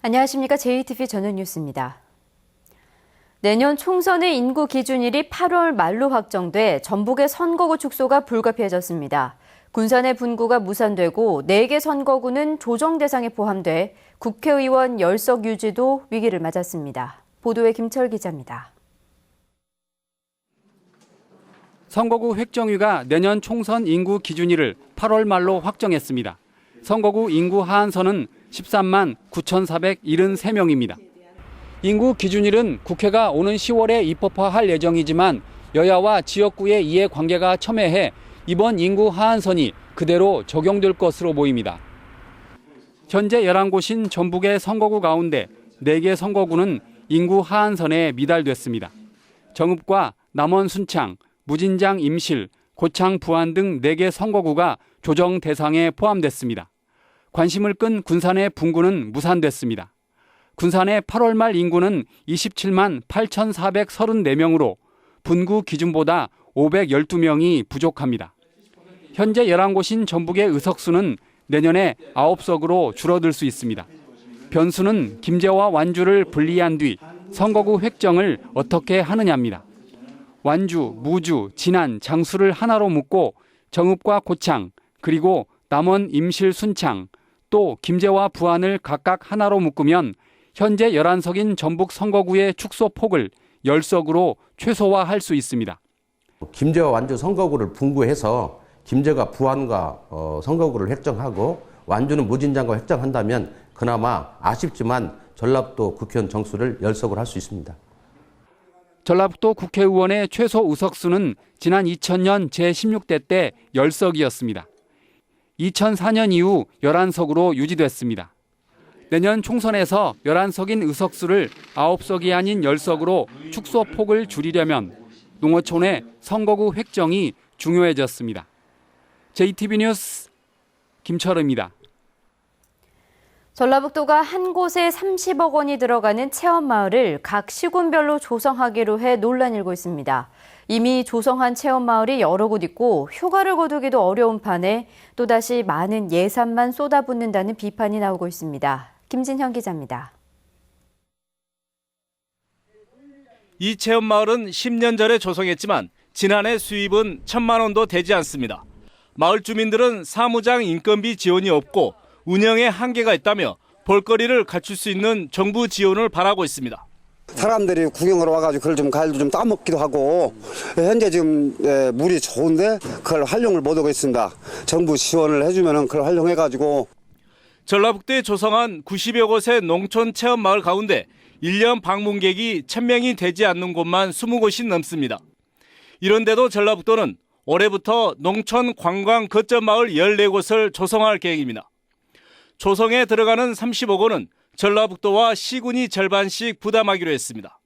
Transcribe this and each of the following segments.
안녕하십니까. JTV 전원뉴스입니다. 내년 총선의 인구 기준일이 8월 말로 확정돼 전북의 선거구 축소가 불가피해졌습니다. 군산의 분구가 무산되고 4개 선거구는 조정 대상에 포함돼 국회의원 10석 유지도 위기를 맞았습니다. 보도에 김철 기자입니다. 선거구 획정위가 내년 총선 인구 기준일을 8월 말로 확정했습니다. 선거구 인구 하한선은 13만 9,473명입니다. 인구 기준일은 국회가 오는 10월에 입법화할 예정이지만 여야와 지역구의 이해관계가 첨예해 이번 인구 하한선이 그대로 적용될 것으로 보입니다. 현재 11곳인 전북의 선거구 가운데 4개 선거구는 인구 하한선에 미달됐습니다. 정읍과 남원 순창, 무진장 임실, 고창 부안 등 4개 선거구가 조정 대상에 포함됐습니다. 관심을 끈 군산의 분구는 무산됐습니다. 군산의 8월 말 인구는 27만 8,434명으로 분구 기준보다 512명이 부족합니다. 현재 11곳인 전북의 의석수는 내년에 9석으로 줄어들 수 있습니다. 변수는 김제와 완주를 분리한 뒤 선거구 획정을 어떻게 하느냐입니다. 완주, 무주, 진안, 장수를 하나로 묶고 정읍과 고창, 그리고 남원, 임실, 순창, 또 김제와 부안을 각각 하나로 묶으면 현재 11석인 전북 선거구의 축소 폭을 10석으로 최소화할 수 있습니다. 김제와 완주 선거구를 분구해서 김제가 부안과 선거구를 획정하고 완주는 무진장과 획정한다면 그나마 아쉽지만 전라북도 국회의원 정수를 10석으로 할 수 있습니다. 전라북도 국회의원의 최소 의석수는 지난 2000년 제16대 때 10석이었습니다. 2004년 이후 11석으로 유지됐습니다. 내년 총선에서 11석인 의석수를 9석이 아닌 10석으로 축소폭을 줄이려면 농어촌의 선거구 획정이 중요해졌습니다. JTB 뉴스 김철우입니다. 전라북도가 한 곳에 30억 원이 들어가는 체험마을을 각 시군별로 조성하기로 해 논란이 일고 있습니다. 이미 조성한 체험마을이 여러 곳 있고 효과를 거두기도 어려운 판에 또다시 많은 예산만 쏟아붓는다는 비판이 나오고 있습니다. 김진형 기자입니다. 이 체험마을은 10년 전에 조성했지만 지난해 수입은 1,000만 원도 되지 않습니다. 마을 주민들은 사무장 인건비 지원이 없고 운영에 한계가 있다며 볼거리를 갖출 수 있는 정부 지원을 바라고 있습니다. 사람들이 구경을 와가지고 그걸 좀 과일도 좀 따먹기도 하고 현재 지금 물이 좋은데 그걸 활용을 못하고 있습니다. 정부 지원을 해주면 그걸 활용해가지고. 전라북도에 조성한 90여 곳의 농촌 체험마을 가운데 1년 방문객이 1,000명이 되지 않는 곳만 20곳이 넘습니다. 이런데도 전라북도는 올해부터 농촌 관광 거점 마을 14곳을 조성할 계획입니다. 조성에 들어가는 30억 원은 전라북도와 시군이 절반씩 부담하기로 했습니다.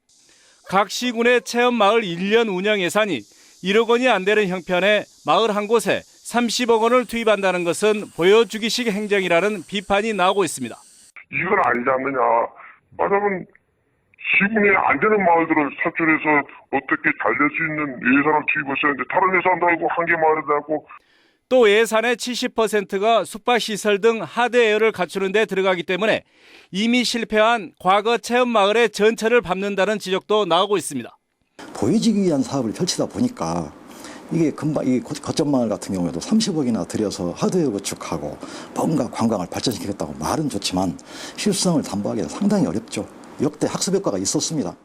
각 시군의 체험마을 1년 운영 예산이 1억 원이 안 되는 형편에 마을 한 곳에 30억 원을 투입한다는 것은 보여주기식 행정이라는 비판이 나오고 있습니다. 이건 아니지 않느냐. 말하자면 시군에 안 되는 마을들을 사출해서 어떻게 잘 될 수 있는 예산을 투입했어야 하는데 다른 예산도 아니고 한 개 마을도 아니고 또 예산의 70%가 숙박시설 등 하드웨어를 갖추는 데 들어가기 때문에 이미 실패한 과거 체험마을의 전철을 밟는다는 지적도 나오고 있습니다. 보여지기 위한 사업을 펼치다 보니까 이게 금방 이 거점마을 같은 경우에도 30억이나 들여서 하드웨어 구축하고 뭔가 관광을 발전시키겠다고 말은 좋지만 실효성을 담보하기는 상당히 어렵죠. 역대 학습 효과가 있었습니다.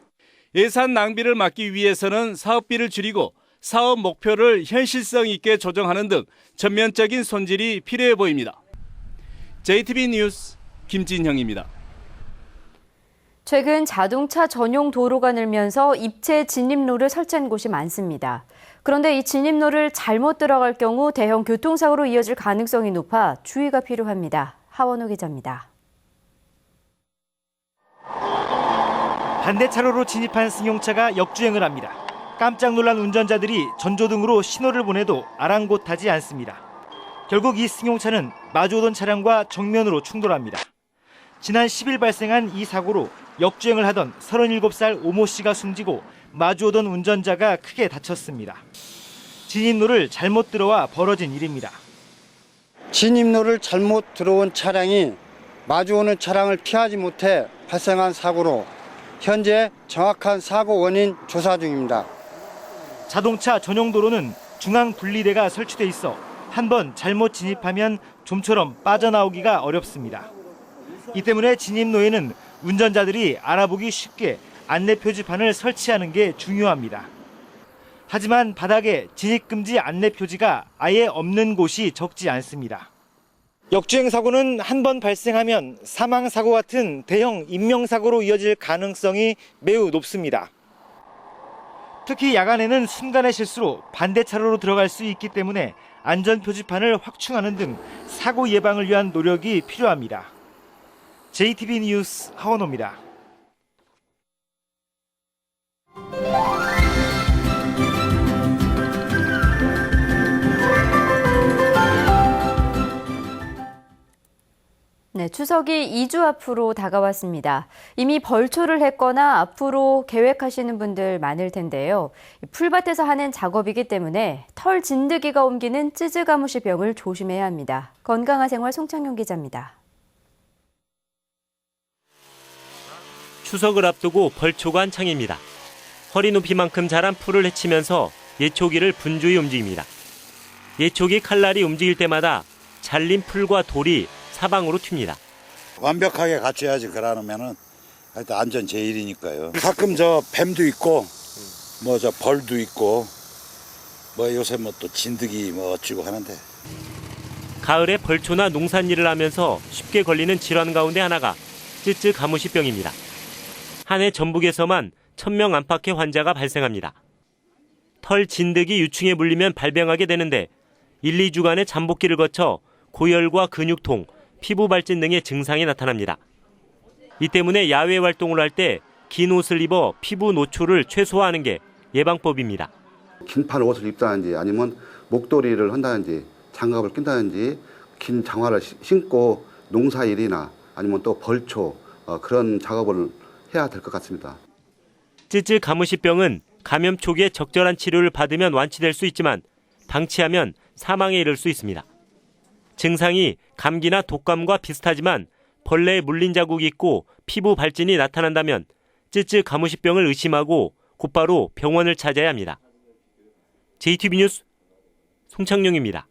예산 낭비를 막기 위해서는 사업비를 줄이고 사업 목표를 현실성 있게 조정하는 등 전면적인 손질이 필요해 보입니다. JTB 뉴스 김진형입니다. 최근 자동차 전용 도로가 늘면서 입체 진입로를 설치한 곳이 많습니다. 그런데 이 진입로를 잘못 들어갈 경우 대형 교통사고로 이어질 가능성이 높아 주의가 필요합니다. 하원호 기자입니다. 반대 차로로 진입한 승용차가 역주행을 합니다. 깜짝 놀란 운전자들이 전조등으로 신호를 보내도 아랑곳하지 않습니다. 결국 이 승용차는 마주오던 차량과 정면으로 충돌합니다. 지난 10일 발생한 이 사고로 역주행을 하던 37살 오모 씨가 숨지고 마주오던 운전자가 크게 다쳤습니다. 진입로를 잘못 들어와 벌어진 일입니다. 진입로를 잘못 들어온 차량이 마주오는 차량을 피하지 못해 발생한 사고로 현재 정확한 사고 원인 조사 중입니다. 자동차 전용 도로는 중앙 분리대가 설치돼 있어 한 번 잘못 진입하면 좀처럼 빠져나오기가 어렵습니다. 이 때문에 진입로에는 운전자들이 알아보기 쉽게 안내 표지판을 설치하는 게 중요합니다. 하지만 바닥에 진입금지 안내 표지가 아예 없는 곳이 적지 않습니다. 역주행 사고는 한 번 발생하면 사망 사고 같은 대형 인명사고로 이어질 가능성이 매우 높습니다. 특히 야간에는 순간의 실수로 반대 차로로 들어갈 수 있기 때문에 안전 표지판을 확충하는 등 사고 예방을 위한 노력이 필요합니다. JTB 뉴스 하원호입니다. 네, 추석이 2주 앞으로 다가왔습니다. 이미 벌초를 했거나 앞으로 계획하시는 분들 많을 텐데요. 풀밭에서 하는 작업이기 때문에 털 진드기가 옮기는 쯔쯔가무시병을 조심해야 합니다. 건강한 생활 송창용 기자입니다. 추석을 앞두고 벌초가 한창입니다. 허리 높이만큼 자란 풀을 헤치면서 예초기를 분주히 움직입니다. 예초기 칼날이 움직일 때마다 잘린 풀과 돌이 사방으로 튑니다. 완벽하게 갖춰야지. 그러면은 하여튼 안전 제일이니까요. 가끔 저 뱀도 있고 뭐 저 벌도 있고 뭐 요새 뭐 또 진드기 뭐 어찌고 하는데. 가을에 벌초나 농산일을 하면서 쉽게 걸리는 질환 가운데 하나가 쯔쯔가무시병입니다. 한 해 전북에서만 1000명 안팎의 환자가 발생합니다. 털 진드기 유충에 물리면 발병하게 되는데 1, 2주간의 잠복기를 거쳐 고열과 근육통, 피부 발진 등의 증상이 나타납니다. 이 때문에 야외 활동을 할 때 긴 옷을 입어 피부 노출을 최소화하는 게 예방법입니다. 긴팔 옷을 입다든지 아니면 목도리를 한다든지 장갑을 낀다든지 긴 장화를 신고 농사일이나 아니면 또 벌초 그런 작업을 해야 될 것 같습니다. 쯔쯔가무시병은 감염 초기에 적절한 치료를 받으면 완치될 수 있지만 방치하면 사망에 이를 수 있습니다. 증상이 감기나 독감과 비슷하지만 벌레에 물린 자국이 있고 피부 발진이 나타난다면 쯔쯔가무시병을 의심하고 곧바로 병원을 찾아야 합니다. JTB 뉴스 송창용입니다.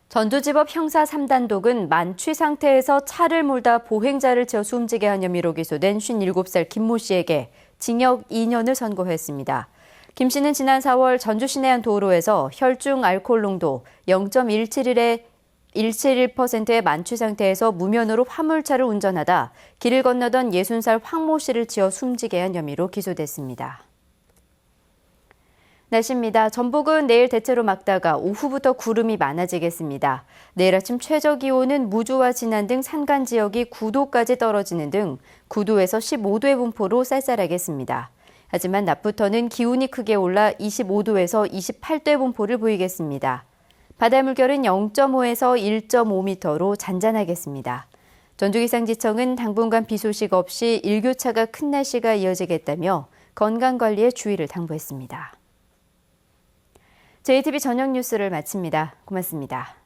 전주지법 형사 3단독은 만취 상태에서 차를 몰다 보행자를 지어 숨지게 한 혐의로 기소된 57살 김모 씨에게 징역 2년을 선고했습니다. 김 씨는 지난 4월 전주 시내 한 도로에서 혈중 알코올 농도 0.171%의 만취 상태에서 무면허로 화물차를 운전하다 길을 건너던 60살 황모 씨를 지어 숨지게 한 혐의로 기소됐습니다. 날씨입니다. 전북은 내일 대체로 맑다가 오후부터 구름이 많아지겠습니다. 내일 아침 최저 기온은 무주와 진안 등 산간 지역이 9도까지 떨어지는 등 9도에서 15도의 분포로 쌀쌀하겠습니다. 하지만 낮부터는 기온이 크게 올라 25도에서 28도의 분포를 보이겠습니다. 바다 물결은 0.5에서 1.5m로 잔잔하겠습니다. 전주기상지청은 당분간 비 소식 없이 일교차가 큰 날씨가 이어지겠다며 건강관리에 주의를 당부했습니다. JTB 저녁 뉴스를 마칩니다. 고맙습니다.